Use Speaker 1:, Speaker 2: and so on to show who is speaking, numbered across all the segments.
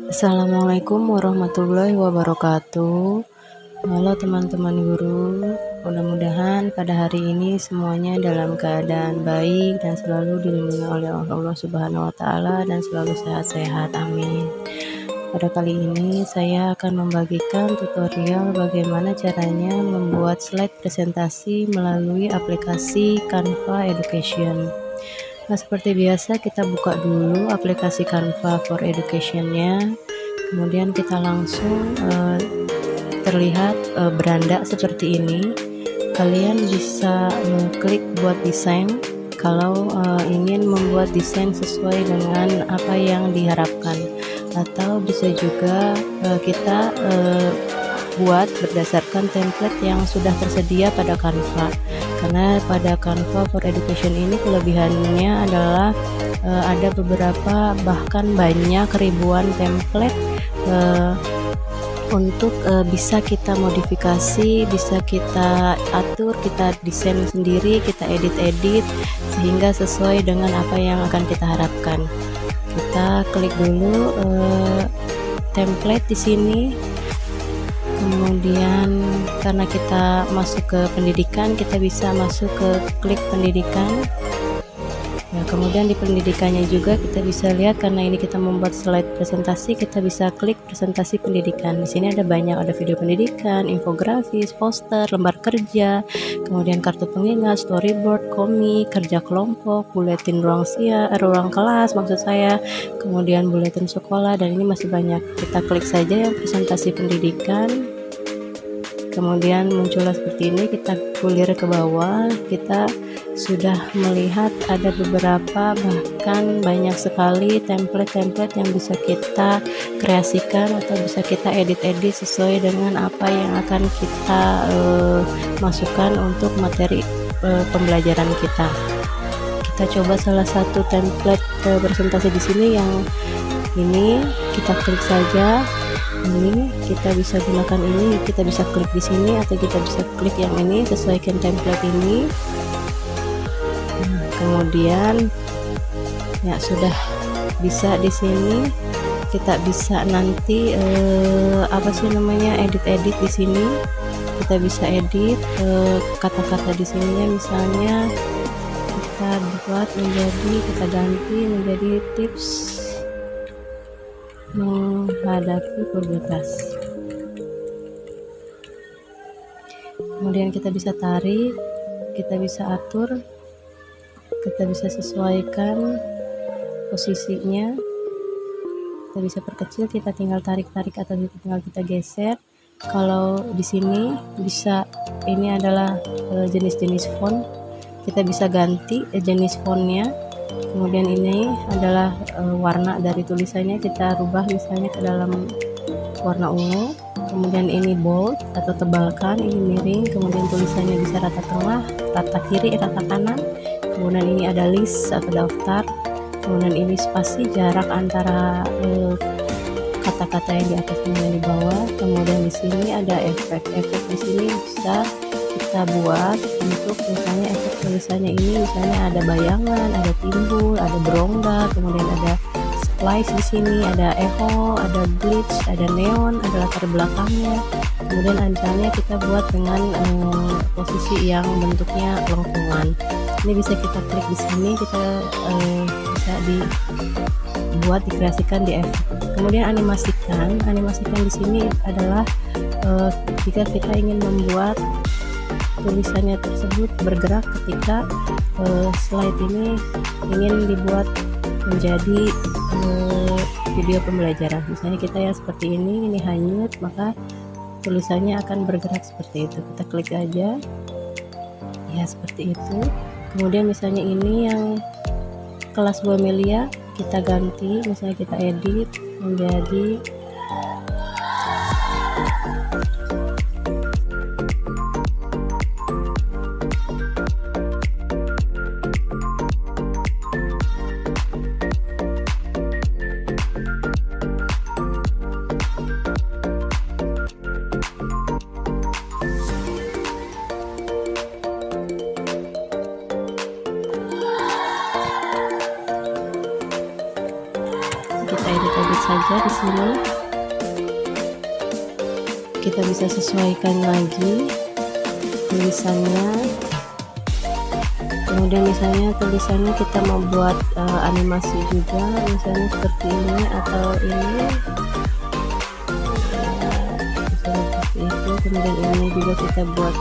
Speaker 1: Assalamualaikum warahmatullahi wabarakatuh. Halo teman-teman guru, mudah-mudahan pada hari ini semuanya dalam keadaan baik dan selalu dilindungi oleh Allah Subhanahu wa Ta'ala dan selalu sehat-sehat, amin. Pada kali ini saya akan membagikan tutorial bagaimana caranya membuat slide presentasi melalui aplikasi Canva Education. Nah, seperti biasa kita buka dulu aplikasi Canva for Education-nya, kemudian kita langsung terlihat beranda seperti ini. Kalian bisa klik buat desain kalau ingin membuat desain sesuai dengan apa yang diharapkan, atau bisa juga kita buat berdasarkan template yang sudah tersedia pada Canva. Karena pada Canva for Education ini kelebihannya adalah ada beberapa bahkan banyak ribuan template untuk bisa kita modifikasi, bisa kita atur, kita desain sendiri, kita edit-edit sehingga sesuai dengan apa yang akan kita harapkan. Kita klik dulu template di sini. Kemudian karena kita masuk ke pendidikan, kita bisa masuk ke klik pendidikan. Nah, kemudian di pendidikannya juga kita bisa lihat, karena ini kita membuat slide presentasi, kita bisa klik presentasi pendidikan. Di sini ada banyak, ada video pendidikan, infografis, poster, lembar kerja, kemudian kartu pengingat, storyboard, komik, kerja kelompok, buletin ruang kelas maksud saya, kemudian buletin sekolah, dan ini masih banyak. Kita klik saja yang presentasi pendidikan. Kemudian muncullah seperti ini, kita gulir ke bawah, kita sudah melihat ada beberapa, bahkan banyak sekali template-template yang bisa kita kreasikan atau bisa kita edit-edit sesuai dengan apa yang akan kita masukkan untuk materi pembelajaran kita. Kita coba salah satu template presentasi di sini, yang ini kita klik saja. Ini kita bisa gunakan, ini kita bisa klik di sini atau kita bisa klik yang ini, sesuaikan template ini. Nah, kemudian ya sudah bisa di sini. Kita bisa nanti edit-edit di sini. Kita bisa edit kata-kata di sininya, misalnya kita buat menjadi, kita ganti menjadi tips menghadapi pubertas. Kemudian kita bisa tarik, kita bisa atur, kita bisa sesuaikan posisinya, kita bisa perkecil, kita tinggal tarik-tarik atau tinggal kita geser. Kalau di sini bisa, ini adalah jenis-jenis font, kita bisa ganti jenis fontnya. Kemudian ini adalah warna dari tulisannya, kita rubah misalnya ke dalam warna ungu. Kemudian ini bold atau tebalkan, ini miring. Kemudian tulisannya bisa rata tengah, rata kiri, rata kanan. Kemudian ini ada list atau daftar. Kemudian ini spasi, jarak antara kata-kata yang di atas dan yang di bawah. Kemudian di sini ada efek-efek, di sini bisa kita buat untuk misalnya efek tulisannya ini, misalnya ada bayangan, ada timbul, ada berongga, kemudian ada splice di sini, ada echo, ada glitch, ada neon, ada latar belakangnya. Kemudian misalnya kita buat dengan posisi yang bentuknya lengkungan. Ini bisa kita klik di sini, kita bisa dibuat, dikreasikan di efek. Kemudian animasikan di sini adalah jika kita ingin membuat tulisannya tersebut bergerak ketika slide ini ingin dibuat menjadi video pembelajaran. Misalnya kita ya seperti ini hanyut, maka tulisannya akan bergerak seperti itu. Kita klik aja ya seperti itu. Kemudian misalnya ini yang kelas Bu Amelia, kita ganti, misalnya kita edit menjadi saja di sini. Kita bisa sesuaikan lagi tulisannya. Kemudian misalnya tulisannya kita mau buat animasi juga, misalnya seperti ini atau ini, seperti itu. Kemudian ini juga kita buat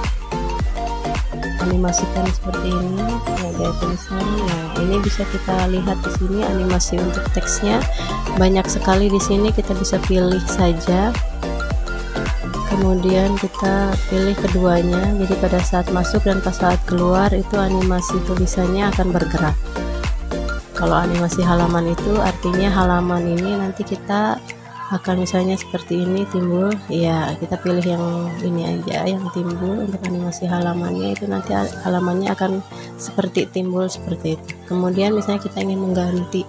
Speaker 1: animasikan seperti ini, gaya tulisan. Nah, ini bisa kita lihat di sini animasi untuk teksnya banyak sekali di sini. Kita bisa pilih saja. Kemudian kita pilih keduanya, jadi pada saat masuk dan pas saat keluar itu animasi tulisannya akan bergerak. Kalau animasi halaman itu artinya halaman ini nanti kita akan misalnya seperti ini timbul, ya kita pilih yang ini aja yang timbul untuk animasi halamannya, itu nanti halamannya akan seperti timbul seperti itu. Kemudian misalnya kita ingin mengganti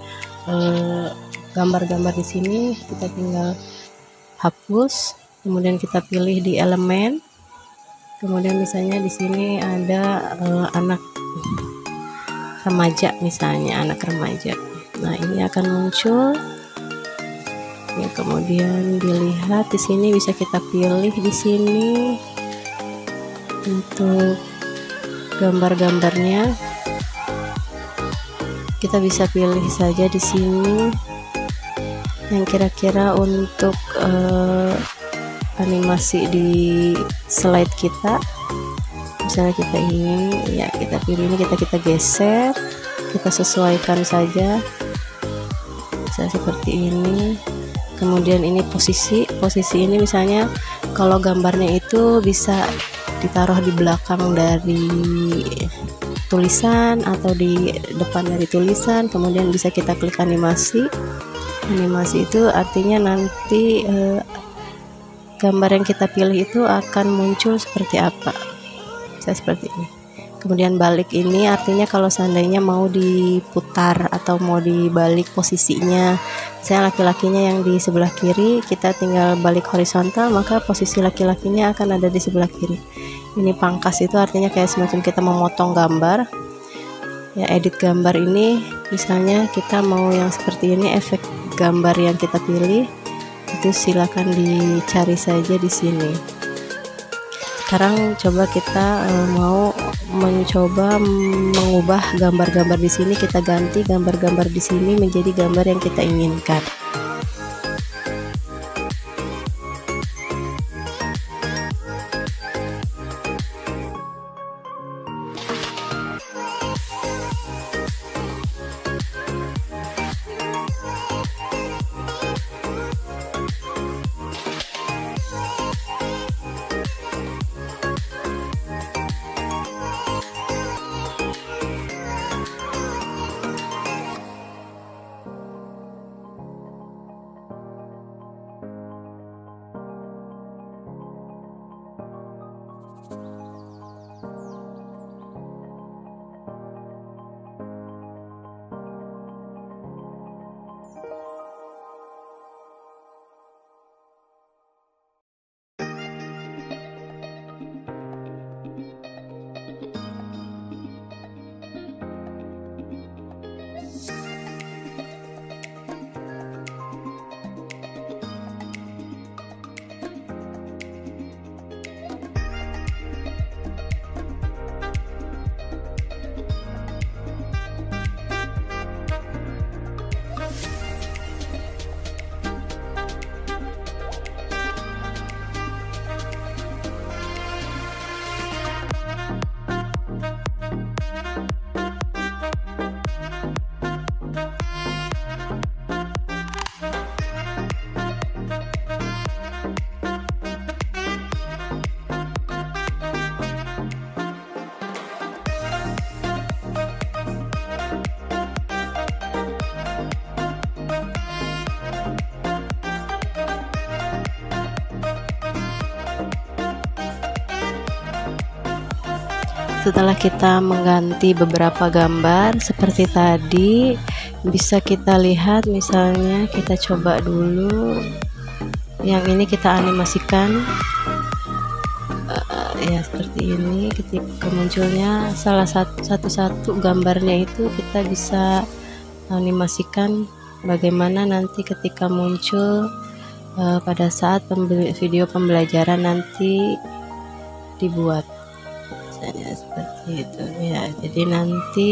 Speaker 1: gambar-gambar di sini, kita tinggal hapus. Kemudian kita pilih di elemen. Kemudian misalnya di sini ada anak remaja, misalnya anak remaja. Nah, ini akan muncul. Ya, kemudian dilihat di sini bisa kita pilih di sini untuk gambar-gambarnya. Kita bisa pilih saja di sini yang kira-kira untuk animasi di slide kita. Misalnya kita ingin, ya kita pilih ini, kita geser, kita sesuaikan saja, bisa seperti ini. Kemudian ini posisi ini misalnya kalau gambarnya itu bisa ditaruh di belakang dari tulisan atau di depan dari tulisan. Kemudian bisa kita klik animasi itu artinya nanti gambar yang kita pilih itu akan muncul seperti apa, bisa seperti ini. Kemudian balik ini artinya kalau seandainya mau diputar atau mau dibalik posisinya, saya laki-lakinya yang di sebelah kiri, kita tinggal balik horizontal, maka posisi laki-lakinya akan ada di sebelah kiri. Ini pangkas itu artinya kayak semacam kita memotong gambar. Ya, edit gambar ini misalnya kita mau yang seperti ini, efek gambar yang kita pilih itu silakan dicari saja di sini. Sekarang coba kita mau mencoba mengubah gambar-gambar di sini, kita ganti gambar-gambar di sini menjadi gambar yang kita inginkan. Setelah kita mengganti beberapa gambar seperti tadi, bisa kita lihat misalnya kita coba dulu yang ini, kita animasikan ya seperti ini. Ketika munculnya salah satu gambarnya itu kita bisa animasikan bagaimana nanti ketika muncul pada saat video pembelajaran nanti dibuat, misalnya seperti itu ya. Jadi nanti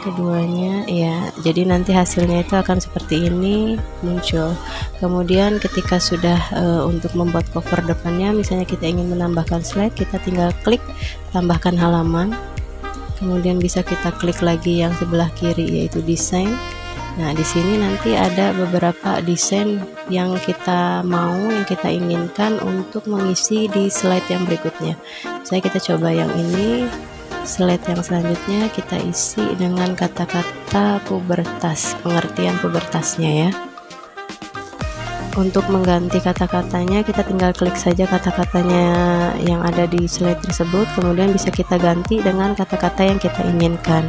Speaker 1: keduanya ya, jadi nanti hasilnya itu akan seperti ini muncul. Kemudian ketika sudah untuk membuat cover depannya, misalnya kita ingin menambahkan slide, kita tinggal klik tambahkan halaman, kemudian bisa kita klik lagi yang sebelah kiri yaitu desain. Nah, di sini nanti ada beberapa desain yang kita mau, yang kita inginkan untuk mengisi di slide yang berikutnya. Misalnya kita coba yang ini. Slide yang selanjutnya kita isi dengan kata-kata pubertas, pengertian pubertasnya ya. Untuk mengganti kata-katanya, kita tinggal klik saja kata-katanya yang ada di slide tersebut, kemudian bisa kita ganti dengan kata-kata yang kita inginkan.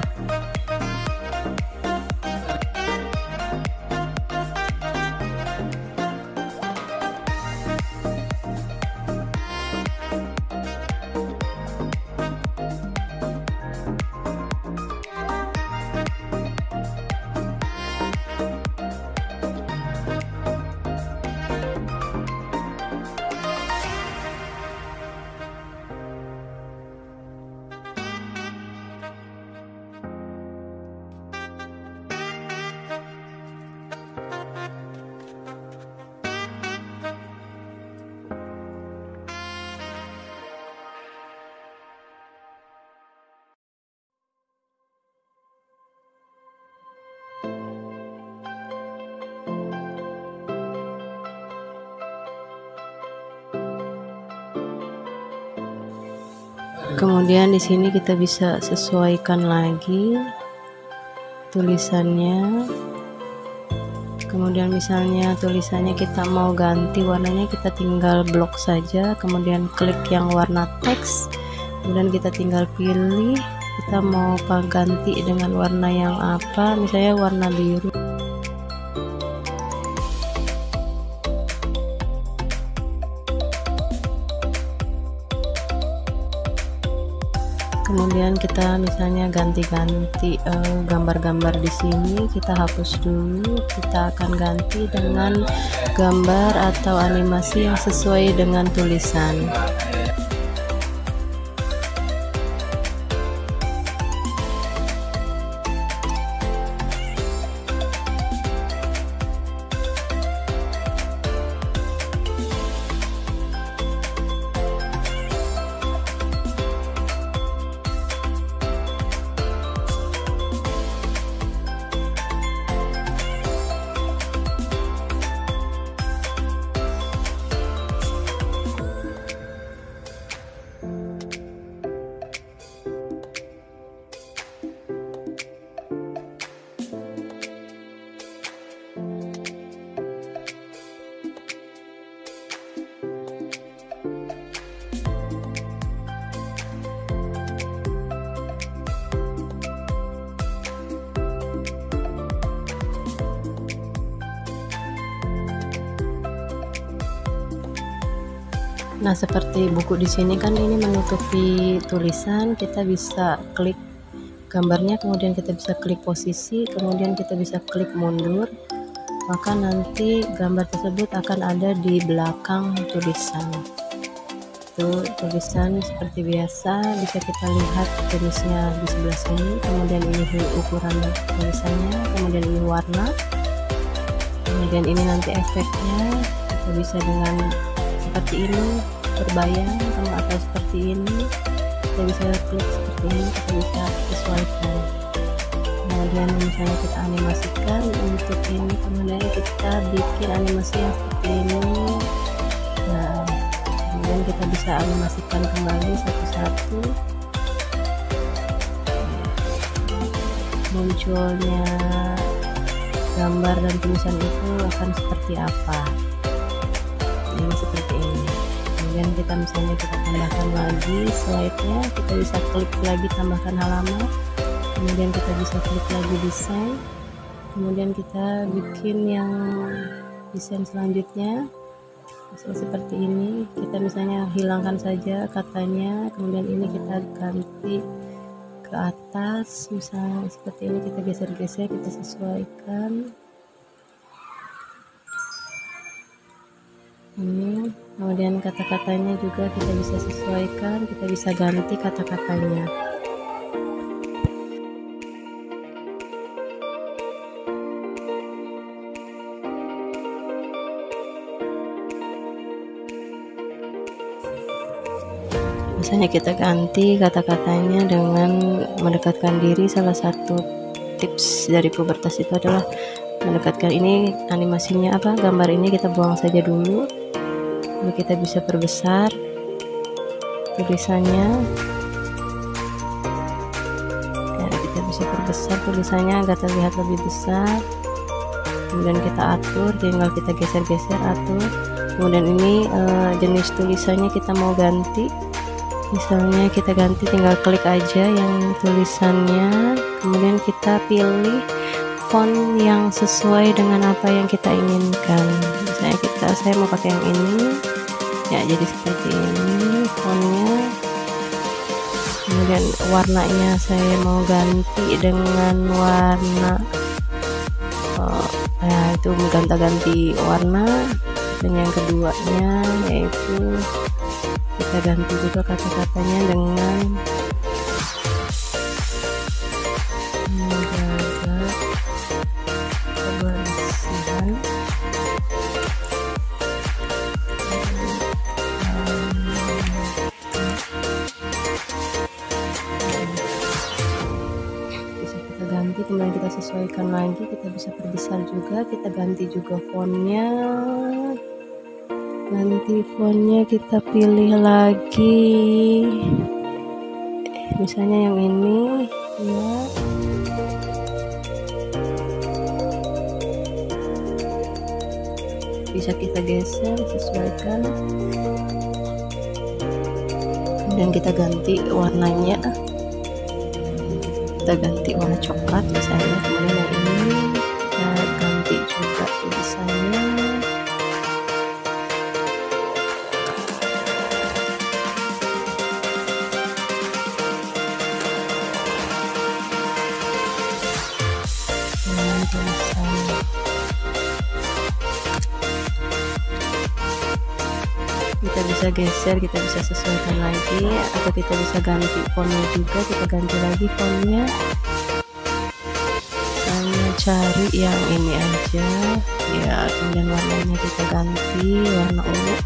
Speaker 1: Kemudian di sini kita bisa sesuaikan lagi tulisannya. Kemudian misalnya tulisannya kita mau ganti warnanya, kita tinggal blok saja, kemudian klik yang warna teks, kemudian kita tinggal pilih kita mau ganti dengan warna yang apa, misalnya warna biru. Kemudian kita misalnya ganti-ganti gambar-gambar di sini, kita hapus dulu, kita akan ganti dengan gambar atau animasi yang sesuai dengan tulisan. Nah, seperti buku di sini kan ini menutupi tulisan, kita bisa klik gambarnya, kemudian kita bisa klik posisi, kemudian kita bisa klik mundur, maka nanti gambar tersebut akan ada di belakang tulisan. Itu tulisan seperti biasa, bisa kita lihat jenisnya di sebelah sini, kemudian ini ukuran tulisannya, kemudian ini warna, kemudian ini nanti efeknya, kita bisa dengan seperti ini berbayang atau seperti ini, kita bisa klik seperti ini, kita bisa sesuaikan. Kemudian misalnya kita animasikan untuk ini, kemudian kita bikin animasi yang seperti ini. Nah, kemudian kita bisa animasikan kembali satu-satu. Munculnya gambar dan tulisan itu akan seperti apa. Ini seperti ini. Kemudian kita misalnya kita tambahkan lagi slide-nya, kita bisa klik lagi tambahkan halaman, kemudian kita bisa klik lagi desain, kemudian kita bikin yang desain selanjutnya seperti ini. Kita misalnya hilangkan saja katanya, kemudian ini kita ganti ke atas, misalnya seperti ini, kita geser-geser, kita sesuaikan ini. Kemudian kata-katanya juga kita bisa sesuaikan, kita bisa ganti kata-katanya. Misalnya kita ganti kata-katanya dengan mendekatkan diri. Salah satu tips dari pubertas itu adalah mendekatkan. Ini animasinya apa, gambar ini kita buang saja dulu. Ini kita bisa perbesar tulisannya ya, kita bisa perbesar tulisannya agar terlihat lebih besar. Kemudian kita atur, tinggal kita geser-geser, atur. Kemudian ini jenis tulisannya kita mau ganti. Misalnya kita ganti, tinggal klik aja yang tulisannya, kemudian kita pilih font yang sesuai dengan apa yang kita inginkan. Misalnya saya mau pakai yang ini ya, jadi seperti ini fontnya. Kemudian warnanya saya mau ganti dengan warna ya itu ganti warna. Dan yang keduanya yaitu kita ganti juga kata-katanya dengan menjaga kebersihan. Bisa kita ganti, kemudian kita sesuaikan lagi, kita bisa perbesar juga, kita ganti juga fontnya. Nanti fontnya kita pilih lagi, misalnya yang ini ya. Bisa kita geser, sesuaikan, kemudian kita ganti warnanya, kita ganti warna coklat misalnya. Kemudian yang ini kita ganti juga tulisannya. Kita bisa geser, kita bisa sesuaikan lagi, atau kita bisa ganti fontnya juga, kita ganti lagi fontnya. Saya cari yang ini aja ya, kemudian warnanya kita ganti warna ungu,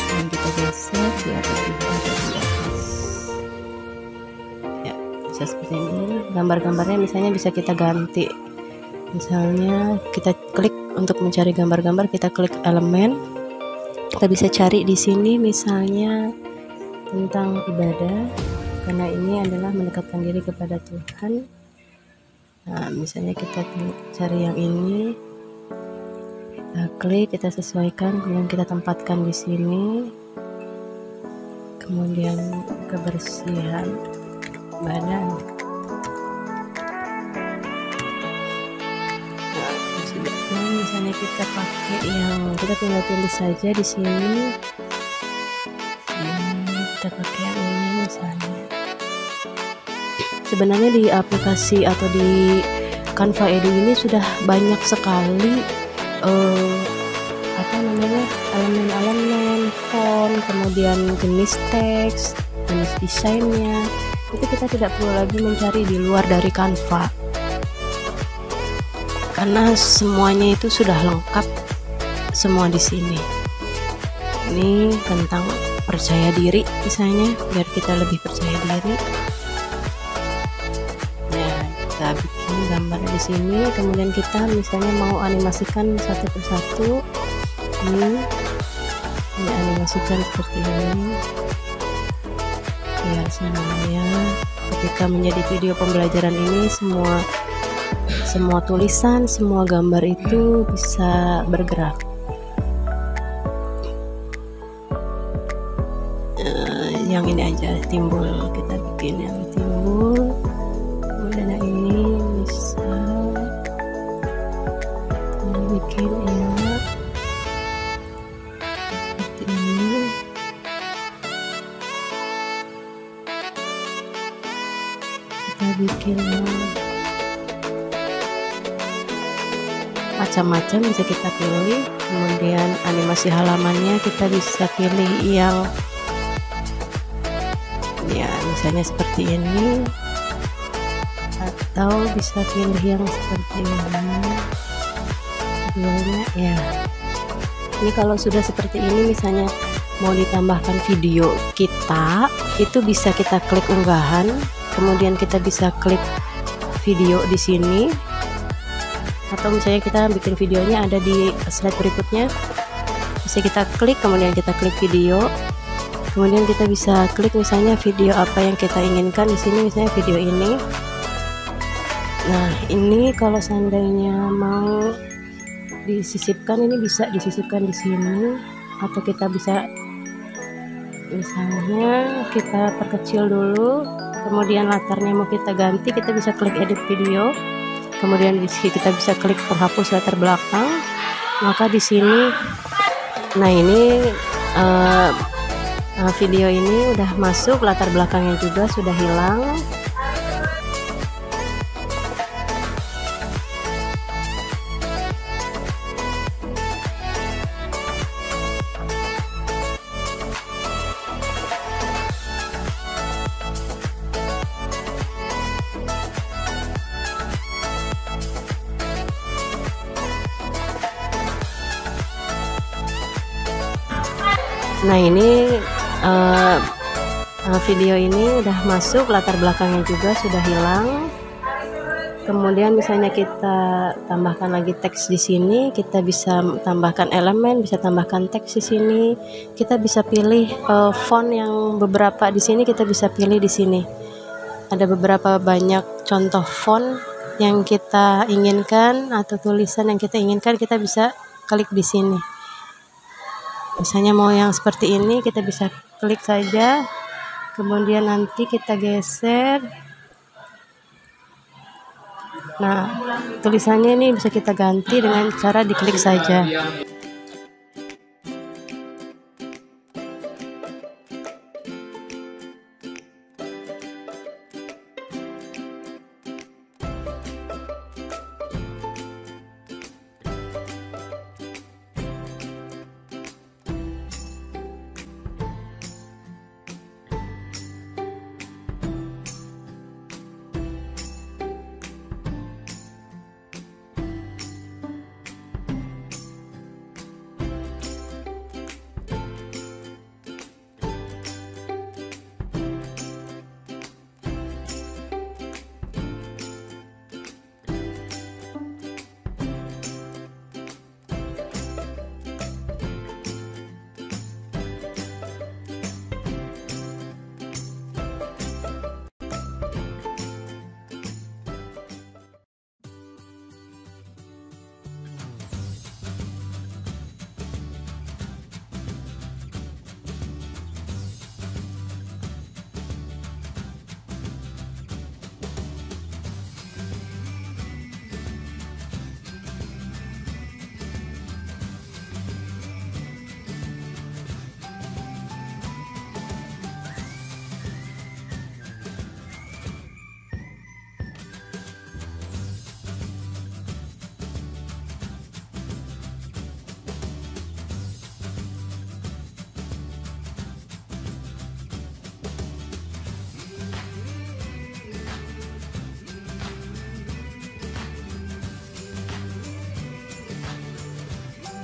Speaker 1: dan kita geser biar lebih ada di atas ya. Bisa seperti ini. Gambar-gambarnya misalnya bisa kita ganti, misalnya kita klik untuk mencari gambar-gambar, kita klik elemen, kita bisa cari di sini misalnya tentang ibadah, karena ini adalah mendekatkan diri kepada Tuhan. Nah, misalnya kita cari yang ini, kita klik, kita sesuaikan, kemudian kita tempatkan di sini. Kemudian kebersihan badan. Misalnya kita pakai yang, kita tinggal pilih saja di sini. Kita pakai yang ini misalnya. Sebenarnya di aplikasi atau di Canva Edu ini sudah banyak sekali elemen-elemen, font, kemudian jenis teks, jenis desainnya. Itu kita tidak perlu lagi mencari di luar dari Canva, karena semuanya itu sudah lengkap semua di sini. Ini tentang percaya diri misalnya, biar kita lebih percaya diri. Ya, kita bikin gambarnya di sini, kemudian kita misalnya mau animasikan satu persatu. Ini animasikan seperti ini. Ya, semuanya ketika menjadi video pembelajaran ini, semua tulisan, semua gambar itu bisa bergerak. Yang ini aja timbul, kita bikin yang timbul. Kemudian yang ini bisa bikin ya kita bikin macam-macam, bisa kita pilih. Kemudian animasi halamannya kita bisa pilih yang ya misalnya seperti ini, atau bisa pilih yang seperti ini videonya ya. Ini kalau sudah seperti ini, misalnya mau ditambahkan video kita, itu bisa kita klik unggahan, kemudian kita bisa klik video di sini, atau misalnya kita bikin videonya ada di slide berikutnya, bisa kita klik, kemudian kita klik video, kemudian kita bisa klik misalnya video apa yang kita inginkan di sini, misalnya video ini. Nah, ini kalau seandainya mau disisipkan, ini bisa disisipkan di sini, atau kita bisa misalnya kita perkecil dulu, kemudian latarnya mau kita ganti, kita bisa klik edit video, kemudian kita bisa klik penghapus latar belakang. Maka di sini, nah ini video ini udah masuk, latar belakangnya juga sudah hilang. Nah ini video ini udah masuk, latar belakangnya juga sudah hilang. Kemudian misalnya kita tambahkan lagi teks di sini, kita bisa tambahkan elemen, bisa tambahkan teks di sini. Kita bisa pilih font yang beberapa di sini, kita bisa pilih di sini. Ada beberapa banyak contoh font yang kita inginkan atau tulisan yang kita inginkan, kita bisa klik di sini. Misalnya mau yang seperti ini, kita bisa klik saja, kemudian nanti kita geser. Nah, tulisannya ini bisa kita ganti dengan cara diklik saja.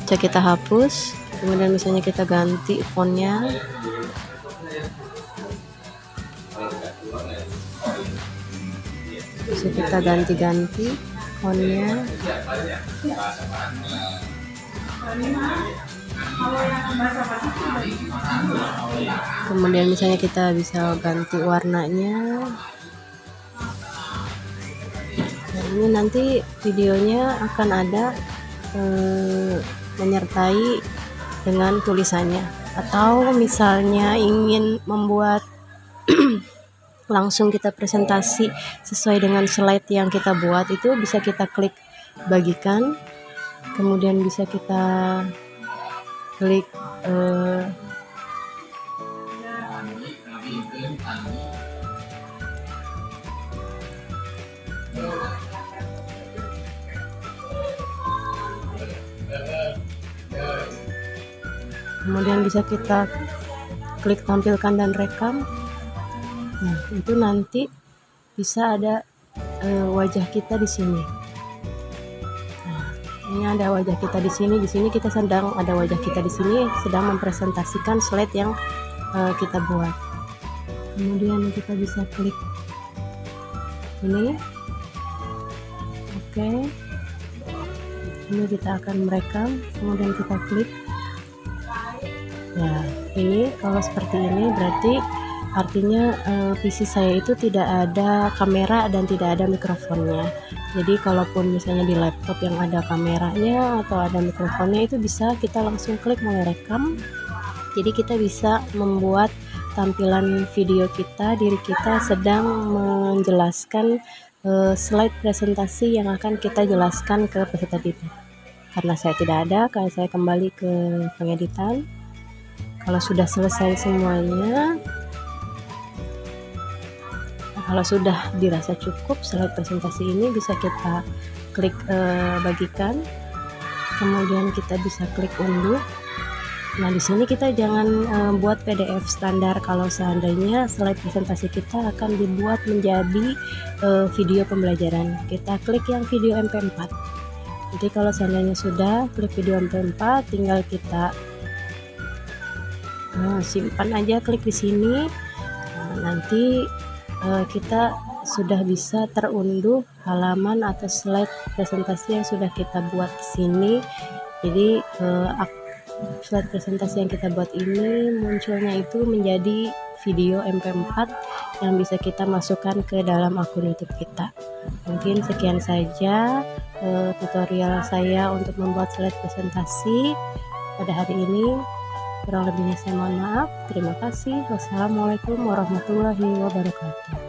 Speaker 1: Bisa kita hapus, kemudian misalnya kita ganti fontnya. Bisa kita ganti-ganti fontnya. Kemudian misalnya kita bisa ganti warnanya. Nah, ini nanti videonya akan ada menyertai dengan tulisannya, atau misalnya ingin membuat langsung kita presentasi sesuai dengan slide yang kita buat, itu bisa kita klik bagikan, kemudian bisa kita klik kemudian bisa kita klik tampilkan dan rekam. Nah, itu nanti bisa ada wajah kita di sini. Nah, ini ada wajah kita di sini. Di sini kita sedang ada wajah kita di sini sedang mempresentasikan slide yang kita buat. Kemudian kita bisa klik ini. Oke. Ini kita akan merekam, kemudian kita klik. Ya, ini kalau seperti ini berarti artinya PC saya itu tidak ada kamera dan tidak ada mikrofonnya. Jadi kalaupun misalnya di laptop yang ada kameranya atau ada mikrofonnya, itu bisa kita langsung klik mulai rekam. Jadi kita bisa membuat tampilan video kita, diri kita sedang menjelaskan slide presentasi yang akan kita jelaskan ke peserta didik. Karena saya tidak ada, kalau saya kembali ke pengeditan. Kalau sudah selesai semuanya, kalau sudah dirasa cukup slide presentasi ini, bisa kita klik bagikan, kemudian kita bisa klik unduh. Nah, di sini kita jangan buat PDF standar kalau seandainya slide presentasi kita akan dibuat menjadi video pembelajaran. Kita klik yang video MP4. Jadi kalau seandainya sudah klik video MP4, tinggal kita simpan aja, klik di sini. Nanti kita sudah bisa terunduh halaman atau slide presentasi yang sudah kita buat di sini. Jadi slide presentasi yang kita buat ini munculnya itu menjadi video MP4 yang bisa kita masukkan ke dalam akun YouTube kita. Mungkin sekian saja tutorial saya untuk membuat slide presentasi pada hari ini. Kurang lebihnya saya mohon maaf. Terima kasih. Wassalamualaikum warahmatullahi wabarakatuh.